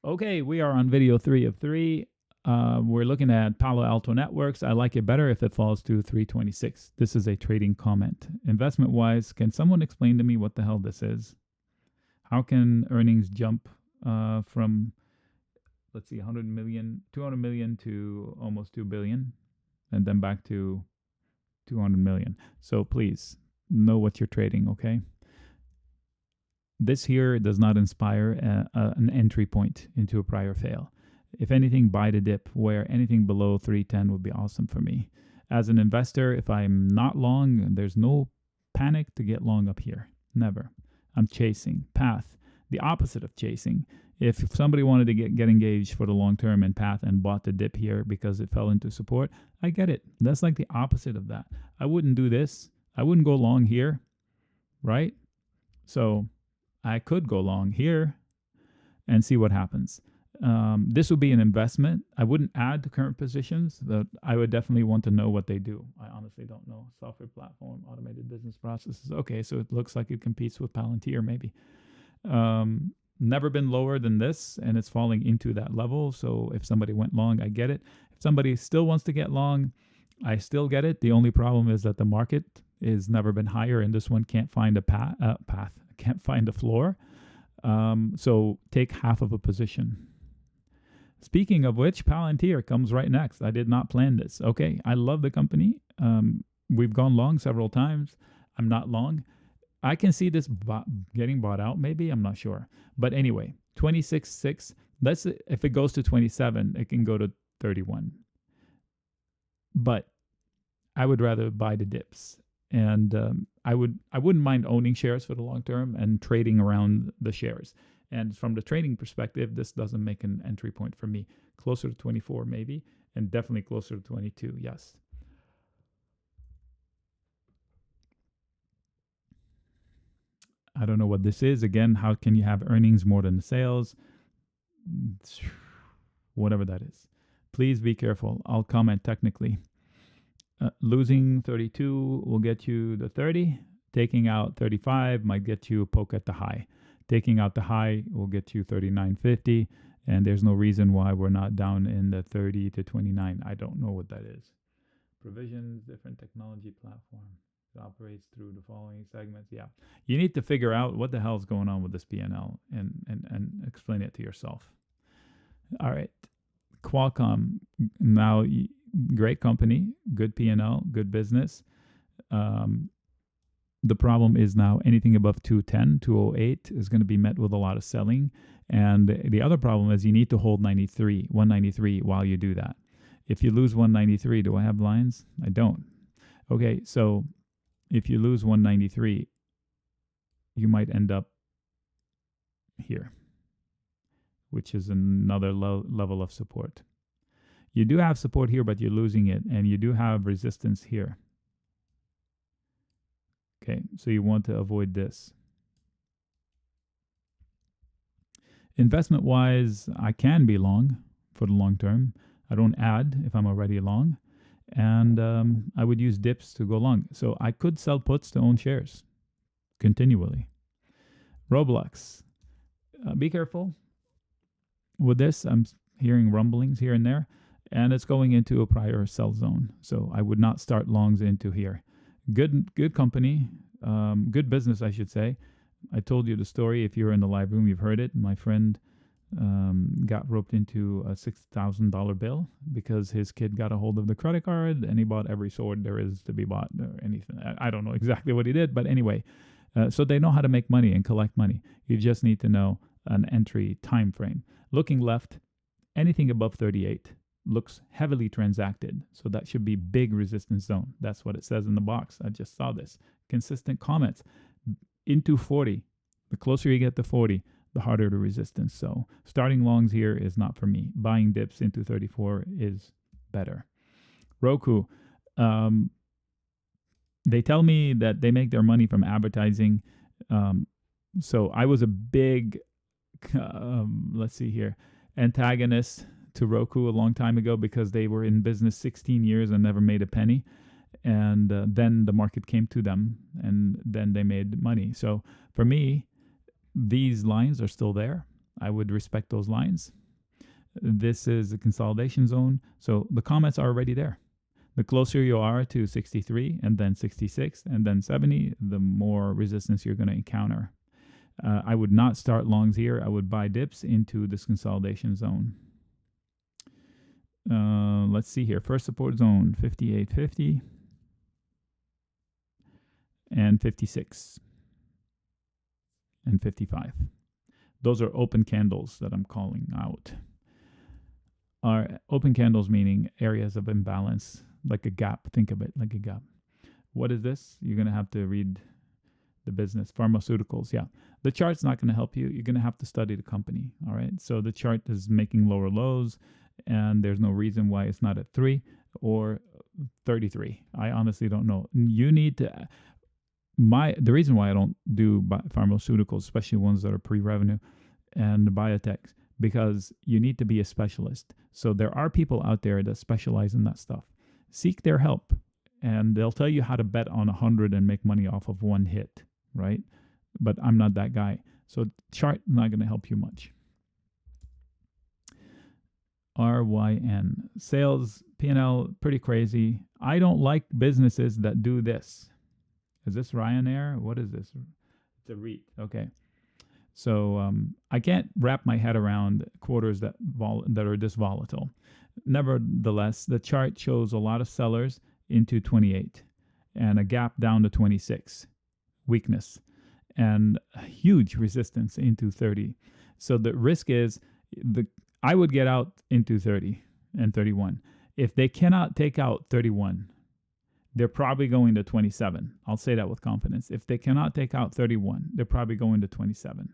Okay, we are on video 3 of 3. We're looking at Palo Alto Networks. I like it better if it falls to 326. This is a trading comment. Investment wise, can someone explain to me what the hell this is? How can earnings jump from, let's see, 100 million, 200 million to almost 2 billion, and then back to 200 million? So please know what you're trading, okay? This here does not inspire an entry point into a prior fail. If anything, buy the dip, where anything below 310 would be awesome for me. As an investor, if I'm not long, there's no panic to get long up here. Never. I'm chasing. Path, the opposite of chasing. If somebody wanted to get engaged for the long term in path and bought the dip here because it fell into support, I get it. That's like the opposite of that. I wouldn't do this. I wouldn't go long here, right? So I could go long here and see what happens. This would be an investment. I wouldn't add to current positions, but I would definitely want to know what they do. I honestly don't know. Software platform, automated business processes. Okay, so it looks like it competes with Palantir maybe. Never been lower than this, and it's falling into that level. So if somebody went long, I get it. If somebody still wants to get long, I still get it. The only problem is that the market has never been higher, and this one can't find a path, can't find a floor. So take half of a position. Speaking of which, Palantir comes right next. I did not plan this. Okay, I love the company. We've gone long several times. I'm not long. I can see this getting bought out maybe. I'm not sure. But anyway, 26.6. If it goes to 27, it can go to 31. But I would rather buy the dips. And I wouldn't mind owning shares for the long term and trading around the shares. And from the trading perspective, this doesn't make an entry point for me. Closer to 24 maybe, and definitely closer to 22, yes. I don't know what this is. Again, how can you have earnings more than the sales? Whatever that is. Please be careful. I'll comment technically. Losing 32 will get you the 30. Taking out 35 might get you a poke at the high. Taking out the high will get you 39.50, and there's no reason why we're not down in the 30 to 29. I don't know what that is. Provisions, different technology platform. It operates through the following segments. Yeah, you need to figure out what the hell is going on with this P&L and explain it to yourself. All right, Qualcomm, now great company, good P&L, good business. The problem is now anything above 210, 208 is going to be met with a lot of selling. And the other problem is you need to hold 193 while you do that. If you lose 193, do I have lines? I don't. Okay, so if you lose 193, you might end up here, which is another level of support. You do have support here, but you're losing it, and you do have resistance here. Okay, so you want to avoid this. Investment-wise, I can be long for the long term. I don't add if I'm already long. And I would use dips to go long. So I could sell puts to own shares continually. RBLX. Be careful with this. I'm hearing rumblings here and there. And it's going into a prior sell zone. So I would not start longs into here. Good company, good business, I should say. I told you the story. If you're in the live room, you've heard it. My friend got roped into a $6,000 bill because his kid got a hold of the credit card and he bought every sword there is to be bought or anything. I don't know exactly what he did, but anyway. So they know how to make money and collect money. You just need to know an entry time frame. Looking left, anything above 38. Looks heavily transacted, so that should be big resistance zone. That's what it says in the box. I just saw this. Consistent comments. Into 40. The closer you get to 40, the harder the resistance. So starting longs here is not for me. Buying dips into 34 is better. ROKU. They tell me that they make their money from advertising. So I was a big, let's see here, antagonist to ROKU a long time ago because they were in business 16 years and never made a penny. And then the market came to them and then they made money. So for me, these lines are still there. I would respect those lines. This is a consolidation zone. So the comments are already there. The closer you are to 63 and then 66 and then 70, the more resistance you're going to encounter. I would not start longs here. I would buy dips into this consolidation zone. Let's see here. First support zone, 58.50 and 56 and 55. Those are open candles that I'm calling out. Are open candles meaning areas of imbalance, like a gap. Think of it like a gap. What is this? You're going to have to read the business. Pharmaceuticals, yeah. The chart's not going to help you. You're going to have to study the company, all right? So the chart is making lower lows, and there's no reason why it's not at 3 or 33. I honestly don't know. You need to... The reason why I don't do pharmaceuticals, especially ones that are pre-revenue and biotechs, because you need to be a specialist. So there are people out there that specialize in that stuff. Seek their help, and they'll tell you how to bet on 100 and make money off of one hit, right? But I'm not that guy. So chart not going to help you much. RYN. Sales, P&L, pretty crazy. I don't like businesses that do this. Is this Ryanair? What is this? It's a REIT. Okay. So I can't wrap my head around quarters that are this volatile. Nevertheless, the chart shows a lot of sellers into 28 and a gap down to 26. Weakness. And a huge resistance into 30. So the risk is I would get out into 30 and 31. If they cannot take out 31, they're probably going to 27. I'll say that with confidence. If they cannot take out 31, they're probably going to 27.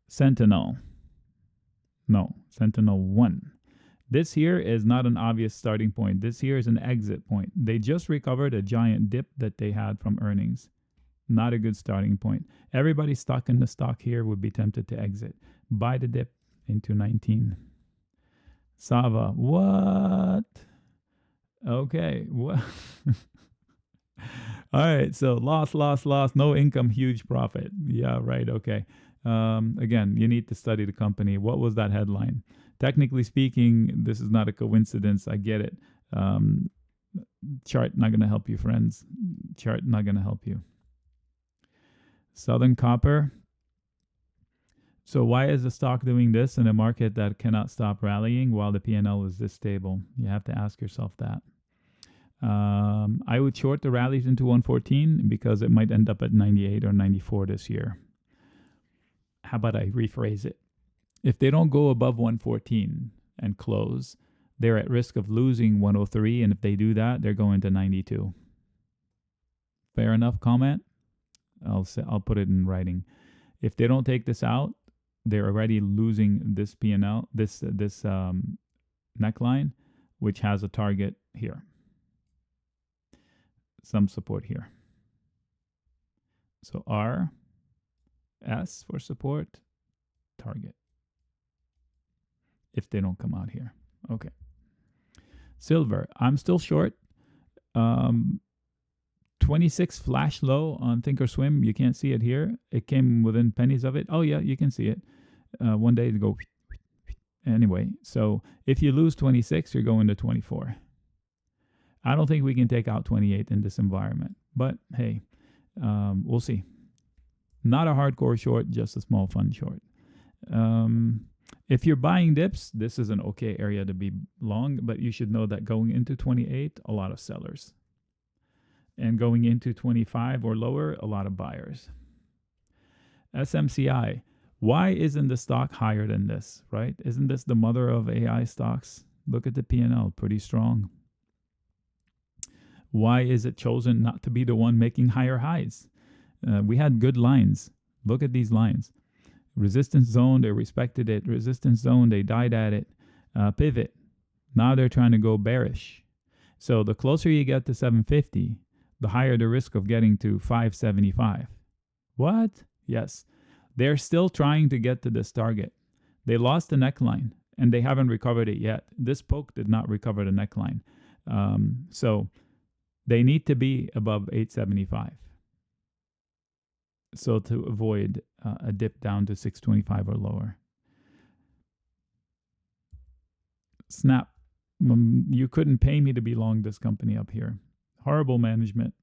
Sentinel. No, Sentinel 1. This here is not an obvious starting point. This here is an exit point. They just recovered a giant dip that they had from earnings. Not a good starting point. Everybody stuck in the stock here would be tempted to exit. Buy the dip into 19. SAVA. What? Okay. What? All right. So loss. No income, huge profit. Yeah, right. Okay. Again, you need to study the company. What was that headline? Technically speaking, this is not a coincidence. I get it. Chart not going to help you, friends. Chart not going to help you. Southern Copper. So why is the stock doing this in a market that cannot stop rallying while the P&L is this stable? You have to ask yourself that. I would short the rallies into 114 because it might end up at 98 or 94 this year. How about I rephrase it? If they don't go above 114 and close, they're at risk of losing 103, and if they do that, they're going to 92. Fair enough comment? I'll put it in writing. If they don't take this out, they're already losing this P&L, this neckline, which has a target here. Some support here. So R, S for support, target. If they don't come out here. Okay. Silver, I'm still short. 26 flash low on Thinkorswim. You can't see it here. It came within pennies of it. Oh yeah, you can see it. One day to go. Anyway, so if you lose 26, you're going to 24. I don't think we can take out 28 in this environment. But hey, we'll see. Not a hardcore short, just a small fun short. If you're buying dips, this is an okay area to be long, but you should know that going into 28, a lot of sellers. And going into 25 or lower, a lot of buyers. SMCI, why isn't the stock higher than this, right? Isn't this the mother of AI stocks? Look at the P&L, pretty strong. Why is it chosen not to be the one making higher highs? We had good lines. Look at these lines. Resistance zone, they respected it. Resistance zone, they died at it. Pivot. Now they're trying to go bearish. So the closer you get to 750, the higher the risk of getting to 575. What? Yes. They're still trying to get to this target. They lost the neckline, and they haven't recovered it yet. This poke did not recover the neckline. So they need to be above 875. So to avoid a dip down to 625 or lower. Snap. You couldn't pay me to be long this company up here. Horrible management,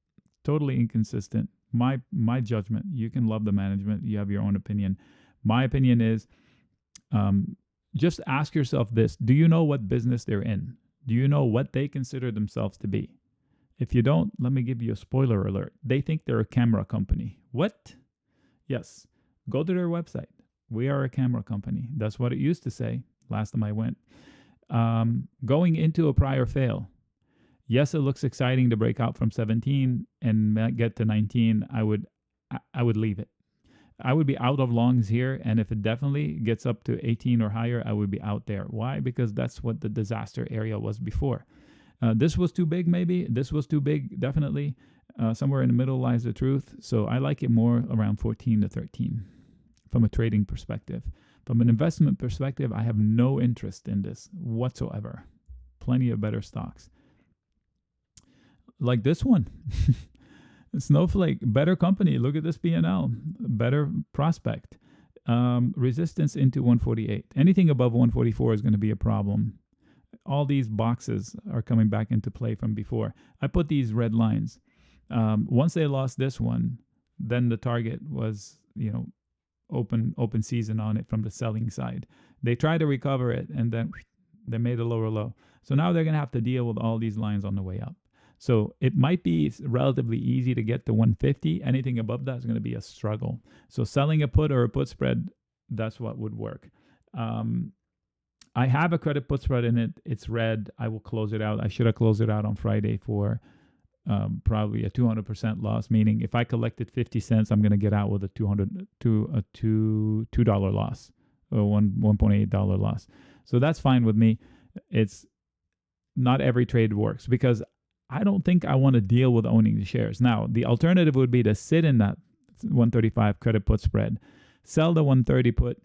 totally inconsistent. My judgment. You can love the management. You have your own opinion. My opinion is, just ask yourself this: do you know what business they're in? Do you know what they consider themselves to be? If you don't, let me give you a spoiler alert. They think they're a camera company. What? Yes. Go to their website. We are a camera company. That's what it used to say last time I went. Going into a prior fail. Yes, it looks exciting to break out from 17 and get to 19. I would leave it. I would be out of longs here, and if it definitely gets up to 18 or higher, I would be out there. Why? Because that's what the disaster area was before. This was too big, maybe. This was too big, definitely. Somewhere in the middle lies the truth. So I like it more around 14 to 13 from a trading perspective. From an investment perspective, I have no interest in this whatsoever. Plenty of better stocks. Like this one. Snowflake, better company. Look at this P&L. Better prospect. Resistance into 148. Anything above 144 is going to be a problem. All these boxes are coming back into play from before. I put these red lines. Once they lost this one, then the target was, open season on it from the selling side. They tried to recover it, and then they made a lower low. So now they're going to have to deal with all these lines on the way up. So it might be relatively easy to get to 150. Anything above that is going to be a struggle. So selling a put or a put spread, that's what would work. I have a credit put spread in it. It's red. I will close it out. I should have closed it out on Friday for probably a 200% loss, meaning if I collected 50 cents, I'm going to get out with a $2 loss or $1.8 loss. So that's fine with me. It's not every trade works because I don't think I want to deal with owning the shares. Now, the alternative would be to sit in that 135 credit put spread, sell the 130 put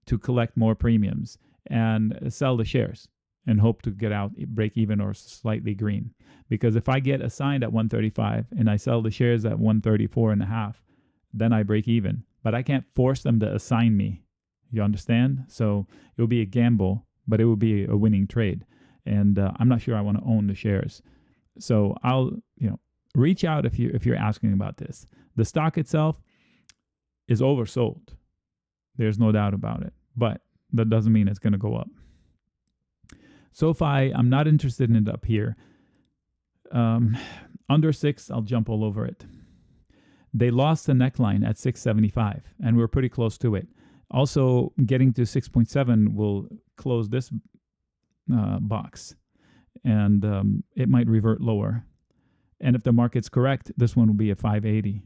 to collect more premiums, and sell the shares and hope to get out, break even or slightly green. Because if I get assigned at 135 and I sell the shares at 134.5, then I break even. But I can't force them to assign me. You understand? So it will be a gamble, but it will be a winning trade. And I'm not sure I want to own the shares. So I'll, reach out if you're asking about this. The stock itself is oversold. There's no doubt about it. But that doesn't mean it's going to go up. SOFI, I'm not interested in it up here. Under 6, I'll jump all over it. They lost the neckline at 675, and we're pretty close to it. Also, getting to 6.7 will close this box, and it might revert lower. And if the market's correct, this one will be a 580.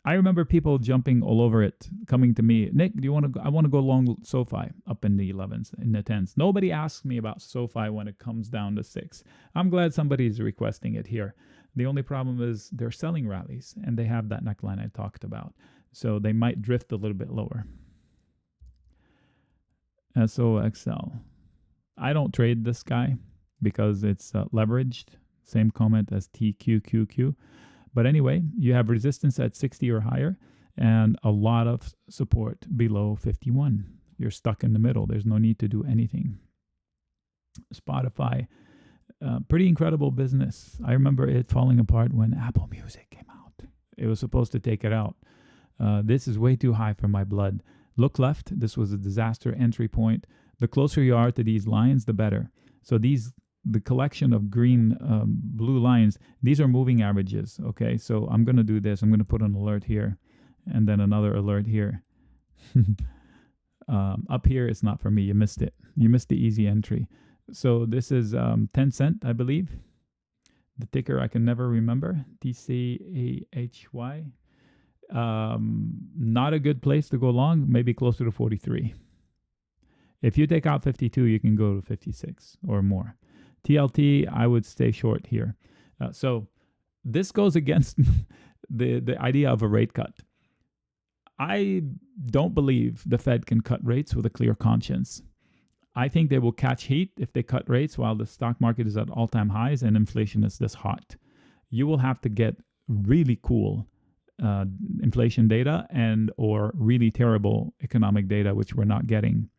I remember people jumping all over it, coming to me, Nick, do you want to go? I want to go long SOFI up in the 11s, in the 10s. Nobody asks me about SOFI when it comes down to 6. I'm glad somebody's requesting it here. The only problem is they're selling rallies, and they have that neckline I talked about. So they might drift a little bit lower. SOXL. I don't trade this guy because it's leveraged. Same comment as TQQQ. But anyway, you have resistance at 60 or higher and a lot of support below 51. You're stuck in the middle. There's no need to do anything. Spotify, pretty incredible business. I remember it falling apart when Apple Music came out. It was supposed to take it out. This is way too high for my blood. Look left. This was a disaster entry point. The closer you are to these lines, the better. So the collection of green, blue lines, these are moving averages, okay? So I'm going to do this. I'm going to put an alert here and then another alert here. Up here, it's not for me. You missed it. You missed the easy entry. So this is 10 cent, I believe. The ticker I can never remember, TCEHY. Not a good place to go long, maybe closer to 43. If you take out 52, you can go to 56 or more. TLT, I would stay short here. So this goes against the idea of a rate cut. I don't believe the Fed can cut rates with a clear conscience. I think they will catch heat if they cut rates while the stock market is at all-time highs and inflation is this hot. You will have to get really cool inflation data and or really terrible economic data, which we're not getting.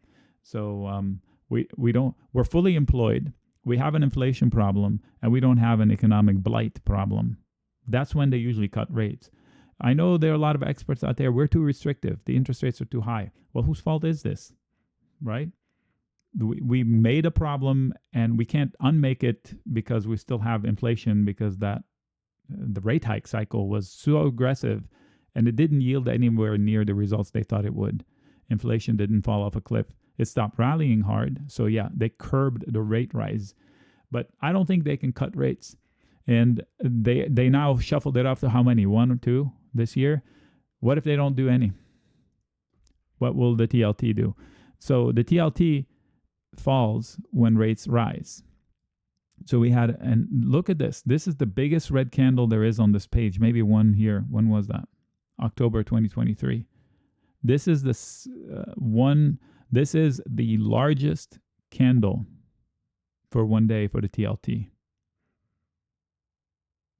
So we're fully employed. We have an inflation problem, and we don't have an economic blight problem. That's when they usually cut rates. I know there are a lot of experts out there. We're too restrictive. The interest rates are too high. Well, whose fault is this, right? We made a problem, and we can't unmake it because we still have inflation, because the rate hike cycle was so aggressive, and it didn't yield anywhere near the results they thought it would. Inflation didn't fall off a cliff. It stopped rallying hard. So yeah, they curbed the rate rise. But I don't think they can cut rates. And they now shuffled it off to how many? 1 or 2 this year? What if they don't do any? What will the TLT do? So the TLT falls when rates rise. So we had, and look at this. This is the biggest red candle there is on this page. Maybe one here. When was that? October 2023. This is this This is the largest candle for one day for the TLT.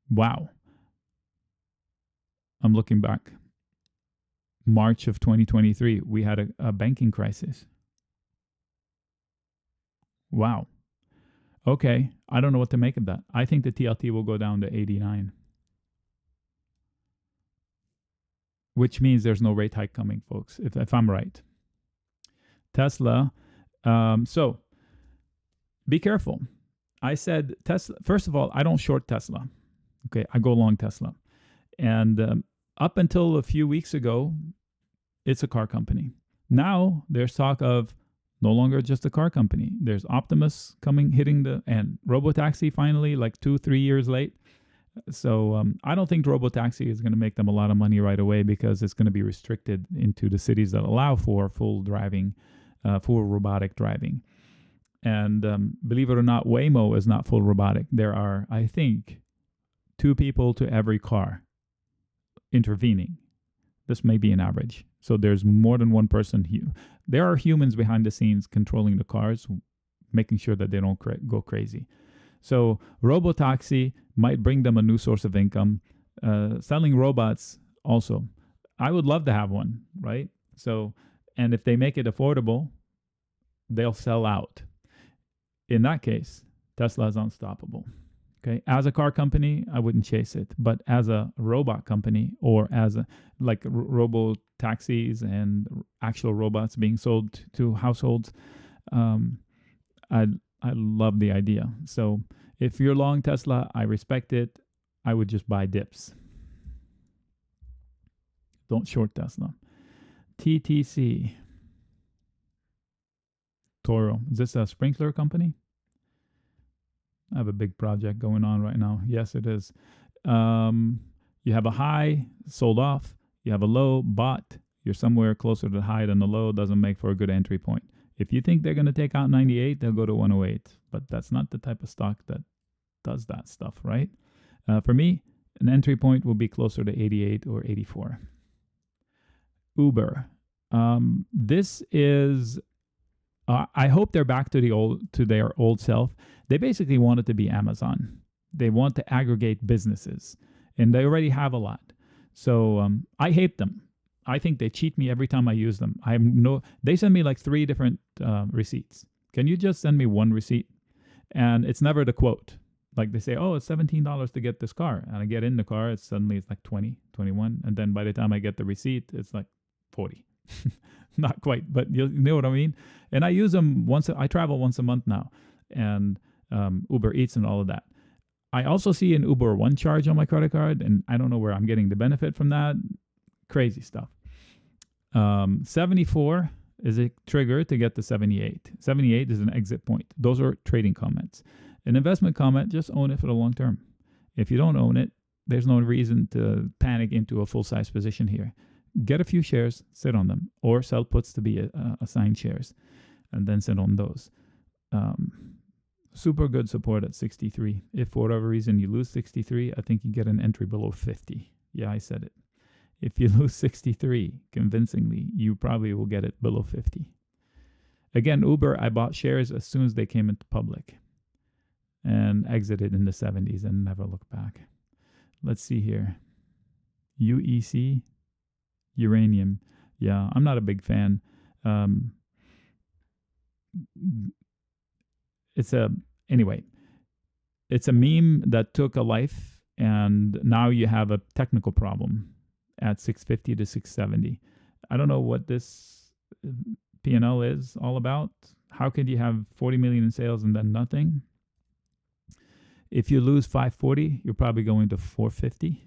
Wow. I'm looking back. March of 2023, we had a banking crisis. Wow. Okay, I don't know what to make of that. I think the TLT will go down to 89. Which means there's no rate hike coming, folks, if I'm right. Tesla, so be careful. I said Tesla, first of all, I don't short Tesla. Okay, I go long Tesla. And up until a few weeks ago, it's a car company. Now there's talk of no longer just a car company. There's Optimus hitting the end. Robotaxi finally, like 2-3 years late. So I don't think Robotaxi is going to make them a lot of money right away, because it's going to be restricted into the cities that allow for full driving, full robotic driving. And believe it or not, Waymo is not full robotic. There are, I think, 2 people to every car intervening. This may be an average. So there's more than one person here. There are humans behind the scenes controlling the cars, making sure that they don't go crazy. So Robotaxi might bring them a new source of income. Selling robots also. I would love to have one, right? So, and if they make it affordable, they'll sell out. In that case, Tesla is unstoppable. Okay, as a car company, I wouldn't chase it, but as a robot company, or as a like robo taxis and actual robots being sold to households, I love the idea. So if you're long Tesla, I respect it. I would just buy dips. Don't short Tesla. TTC. Toro. Is this a sprinkler company? I have a big project going on right now. Yes, it is. You have a high, sold off. You have a low, bought. You're somewhere closer to the high than the low. Doesn't make for a good entry point. If you think they're going to take out 98, they'll go to 108. But that's not the type of stock that does that stuff, right? For me, an entry point will be closer to 88 or 84. Uber. This is... I hope they're back to their old self. They basically want it to be Amazon. They want to aggregate businesses, and they already have a lot. So I hate them. I think they cheat me every time I use them. They send me like 3 different receipts. Can you just send me one receipt? And it's never the quote. Like they say, oh, it's $17 to get this car. And I get in the car, it's like 20, 21. And then by the time I get the receipt, it's like 40. Not quite, but you know what I mean? And I use them I travel once a month now, and Uber Eats and all of that. I also see an Uber One charge on my credit card, and I don't know where I'm getting the benefit from that. Crazy stuff. 74 is a trigger to get to 78. 78 is an exit point. Those are trading comments. An investment comment, just own it for the long term. If you don't own it, there's no reason to panic into a full-size position here. Get a few shares, sit on them, or sell puts to be assigned shares, and then sit on those. Super good support at 63. If for whatever reason you lose 63, I think you get an entry below 50. Yeah, I said it. If you lose 63 convincingly, you probably will get it below 50. Again, Uber, I bought shares as soon as they came into public and exited in the 70s and never looked back. Let's see here. UEC, uranium. Yeah, I'm not a big fan. Anyway, it's a meme that took a life, and now you have a technical problem at 650 to 670. I don't know what this P&L is all about. How could you have 40 million in sales and then nothing? If you lose 540, you're probably going to 450,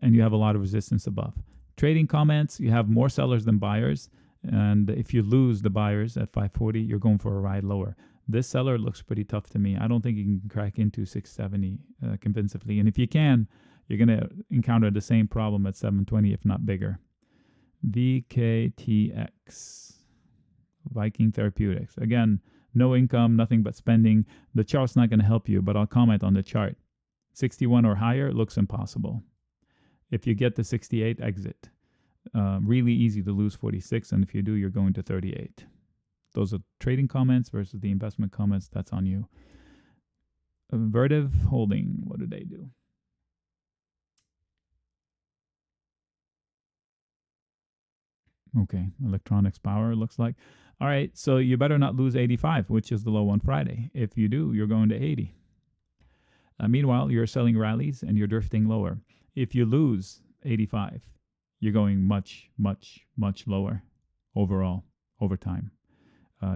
and you have a lot of resistance above. Trading comments, you have more sellers than buyers, and if you lose the buyers at 540, you're going for a ride lower. This seller looks pretty tough to me. I don't think you can crack into 670 convincingly, and if you can, you're going to encounter the same problem at 720, if not bigger. VKTX, Viking Therapeutics. Again, no income, nothing but spending. The chart's not going to help you, but I'll comment on the chart. 61 or higher looks impossible. If you get to 68, exit. Really easy to lose 46, and if you do, you're going to 38. Those are trading comments versus the investment comments. That's on you. Vertiv Holding, what do they do? Okay, electronics power looks like. All right, so you better not lose 85, which is the low on Friday. If you do, you're going to 80. Meanwhile, you're selling rallies and you're drifting lower. If you lose 85, you're going much, much, much lower overall over time.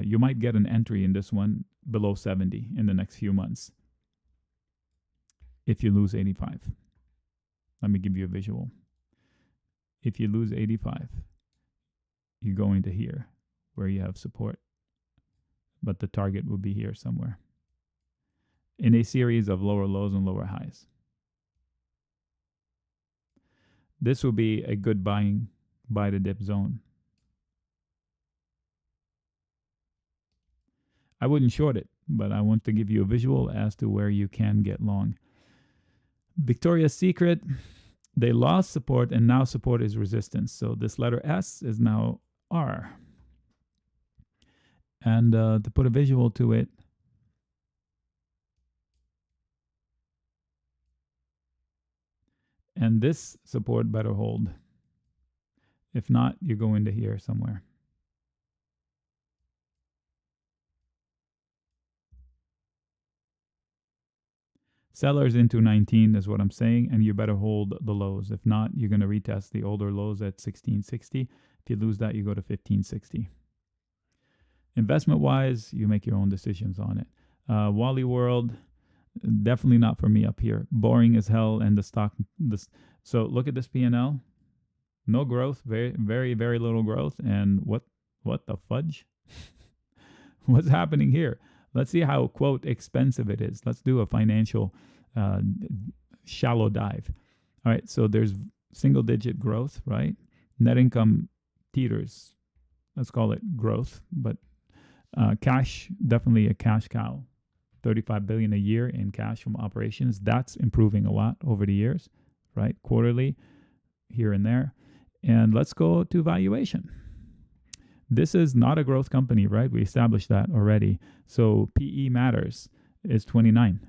You might get an entry in this one below 70 in the next few months if you lose 85. Let me give you a visual. If you lose 85, you go into here where you have support, but the target will be here somewhere in a series of lower lows and lower highs. This will be a good buy the dip zone. I wouldn't short it, but I want to give you a visual as to where you can get long. Victoria's Secret, they lost support, and now support is resistance. So this letter S is now R. And to put a visual to it, and this support better hold. If not, you go into here somewhere. Sellers into 19 is what I'm saying, and you better hold the lows. If not, you're going to retest the older lows at 1660. If you lose that, you go to 1560. Investment-wise, you make your own decisions on it. Wally World, definitely not for me up here. Boring as hell, and the stock. So look at this P&L. No growth, very, very, very little growth. And what the fudge? What's happening here? Let's see how, quote, expensive it is. Let's do a financial shallow dive. All right, so there's single-digit growth, right? Net income teeters. Let's call it growth, but cash, definitely a cash cow. 35 billion a year in cash from operations. That's improving a lot over the years, right? Quarterly, here and there. And let's go to valuation. This is not a growth company, right? We established that already. So PE matters. Is 29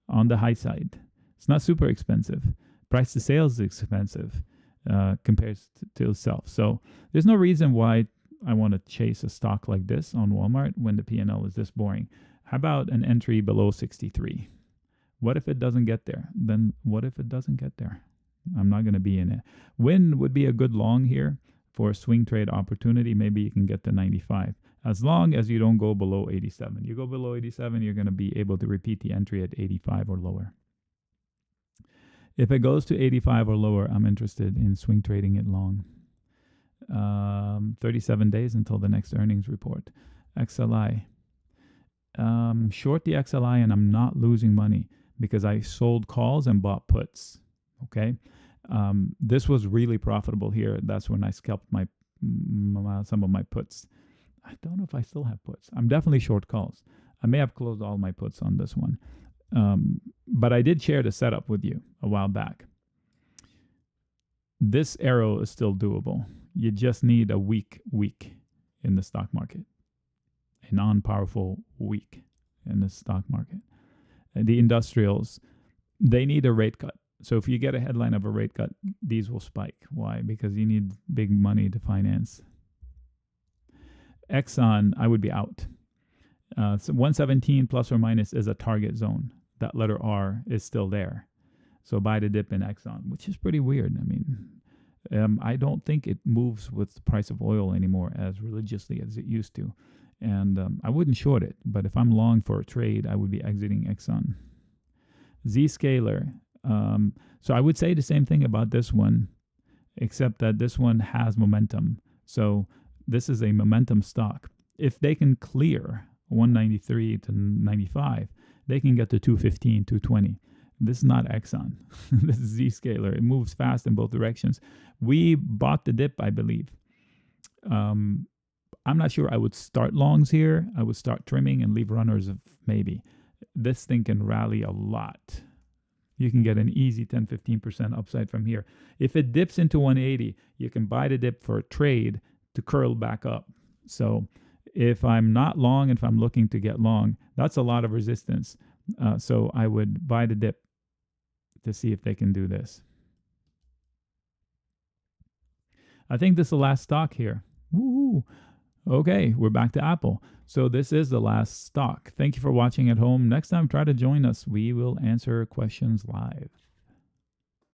on the high side. It's not super expensive. Price to sales is expensive compared to itself. So there's no reason why I want to chase a stock like this on Walmart when the P&L is this boring. How about an entry below 63? What if it doesn't get there? Then what if it doesn't get there? I'm not going to be in it. WYNN would be a good long here for a swing trade opportunity. Maybe you can get to 95. As long as you don't go below 87. You go below 87, you're going to be able to repeat the entry at 85 or lower. If it goes to 85 or lower, I'm interested in swing trading it long. 37 days until the next earnings report. XLI. Short the XLI, and I'm not losing money because I sold calls and bought puts. Okay. This was really profitable here. That's when I scalped some of my puts. I don't know if I still have puts. I'm definitely short calls. I may have closed all my puts on this one. But I did share the setup with you a while back. This arrow is still doable. You just need a weak week in the stock market. A non-powerful week in the stock market. And the industrials, they need a rate cut. So if you get a headline of a rate cut, these will spike. Why? Because you need big money to finance. Exxon, I would be out. So 117 plus or minus is a target zone. That letter R is still there. So buy the dip in Exxon, which is pretty weird. I mean, I don't think it moves with the price of oil anymore as religiously as it used to. And I wouldn't short it, but if I'm long for a trade, I would be exiting Exxon. Zscaler. So I would say the same thing about this one, except that this one has momentum. So this is a momentum stock. If they can clear 193 to 95, they can get to 215, 220. This is not Exxon. This is Zscaler. It moves fast in both directions. We bought the dip, I believe. I'm not sure I would start longs here. I would start trimming and leave runners of maybe. This thing can rally a lot. You can get an easy 10-15% upside from here. If it dips into 180, you can buy the dip for a trade to curl back up. So if I'm not long and if I'm looking to get long, that's a lot of resistance. So I would buy the dip to see if they can do this. I think this is the last stock here. Woo! Okay, we're back to Apple. So this is the last stock. Thank you for watching at home. Next time, try to join us. We will answer questions live.